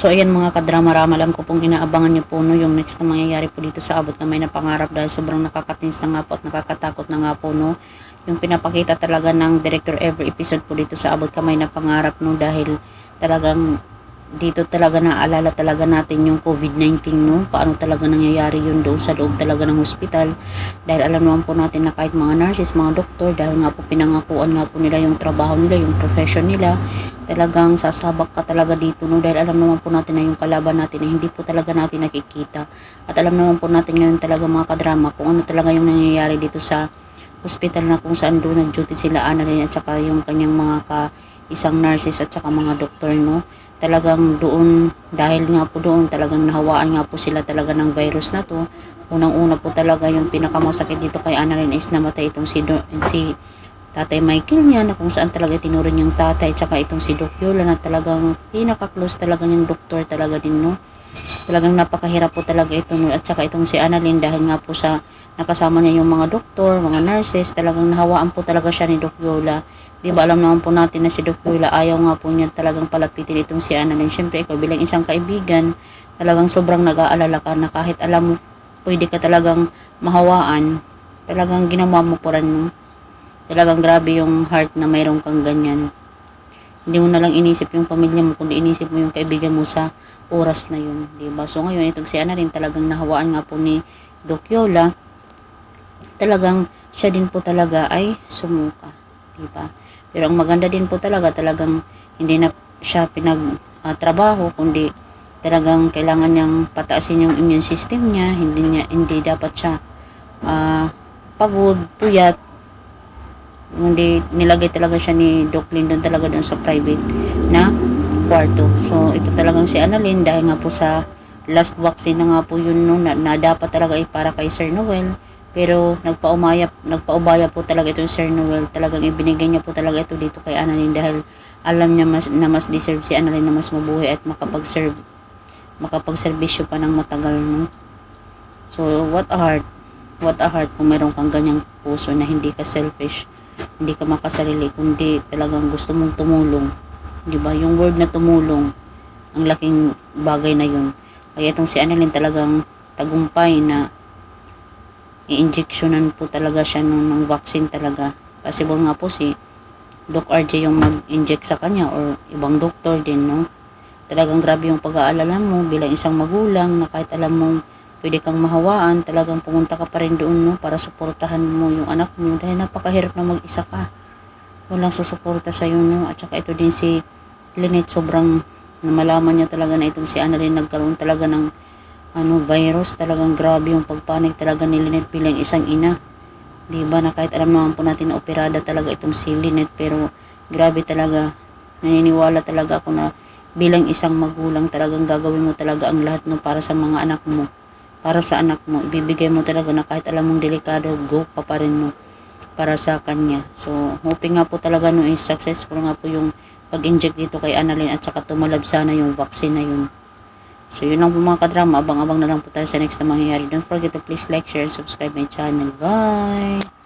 So ayan mga kadrama-rama, alam ko pong inaabangan niyo po no, yung next na mangyayari po dito sa Abot Kamay na Pangarap dahil sobrang nakakatins na nga po at nakakatakot na nga po no. Yung pinapakita talaga ng director every episode po dito sa Abot Kamay na Pangarap no, dahil talagang dito talaga naalala talaga natin yung COVID-19 no, paano talaga nangyayari yun doon sa loob talaga ng hospital, dahil alam naman po natin na kahit mga nurses, mga doktor, dahil nga po pinangakuan nga po nila yung trabaho nila, yung profession nila, talagang sasabak ka talaga dito no, dahil alam naman po natin na yung kalaban natin na hindi po talaga natin nakikita, at alam naman po natin ngayon talaga mga kadrama kung ano talaga yung nangyayari dito sa hospital na kung saan doon nag-duty sila Annalyn at saka yung kanyang mga isang nurses at saka mga doktor no. Talagang doon, dahil nga po doon talagang nahawaan nga po sila talaga ng virus na to. Unang-una po talaga yung pinakamasakit dito kay Annalyn is namatay itong si Tatay Michael niya, na kung saan talaga tinuring yung tatay, tsaka itong si Doc Yola na talagang pinaka-close talaga yung doktor talaga din no. Talagang napakahirap po talaga ito no, at saka itong si Annalyn dahil nga po sa nakasama niya yung mga doktor, mga nurses, talagang nahawaan po talaga siya ni Doc Yola. Diba alam naman po natin na si Doc Yola ayaw nga po niya talagang palapitin itong si Annalyn. Siyempre ikaw bilang isang kaibigan, talagang sobrang nag-aalala ka na kahit alam mo pwede ka talagang mahawaan, talagang ginawa mo po rin no. Talagang grabe yung heart na mayroon kang ganyan. Hindi mo na lang inisip yung pamilya mo, kundi inisip mo yung kaibigan mo sa oras na yun, diba? So ngayon itong si Annalyn talagang nahawaan nga po ni Doc Yola, talagang siya din po talaga ay sumuka, diba? Pero ang maganda din po talagang hindi na siya pinagtrabaho, kundi talagang kailangan niyang pataasin yung immune system niya, hindi dapat siya pagod, puyat. Hindi nilagay talaga siya ni Doc Lyndon talaga doon sa private na kwarto. So ito talagang si Annalyn dahil nga po sa last vaccine na nga po yun no, na dapat talaga ay para kay Sir Noel. Pero nagpaubaya po talaga itong Sir Noel. Talagang ibinigay niya po talaga ito dito kay Annalyn dahil alam niya na mas deserve si Annalyn na mas mabuhay at makapagserbisyo pa ng matagal no. So what a heart kung mayroon kang ganyang puso na hindi ka selfish, hindi ka makasarili, kundi talagang gusto mong tumulong, diba? Yung word na tumulong, ang laking bagay na yun. Kaya itong si Annalyn talagang tagumpay na i-injectionan po talaga siya ng vaccine talaga. Possible nga po si Doc RJ yung mag-inject sa kanya or ibang doktor din no. Talagang grabe yung pag-aalala mo bilang isang magulang na kahit alam mong pwede kang mahawaan, talagang pumunta ka pa rin doon no, para suportahan mo yung anak mo dahil napakahirap na mag-isa ka. Walang susuporta sa iyo no. At saka ito din si Lynette, sobrang malaman niya talaga na itong si Annalyn nagkaroon talaga ng virus. Talagang grabe yung pagpanik talaga ni Lynette bilang isang ina, diba, na kahit alam naman po natin na operada talaga itong si Lynette, pero grabe talaga, naniniwala talaga ako na bilang isang magulang talagang gagawin mo talaga ang lahat no para sa mga anak mo, para sa anak mo, ibibigay mo talaga na kahit alam mong delikado, go pa rin mo para sa kanya. So hoping nga po talaga no is successful nga po yung pag-inject dito kay Annalyn at saka tumalab sana yung vaccine na yun. So yun lang po mga kadrama, abang-abang na lang po tayo sa next na mangyayari. Don't forget to please like, share, subscribe my channel. Bye!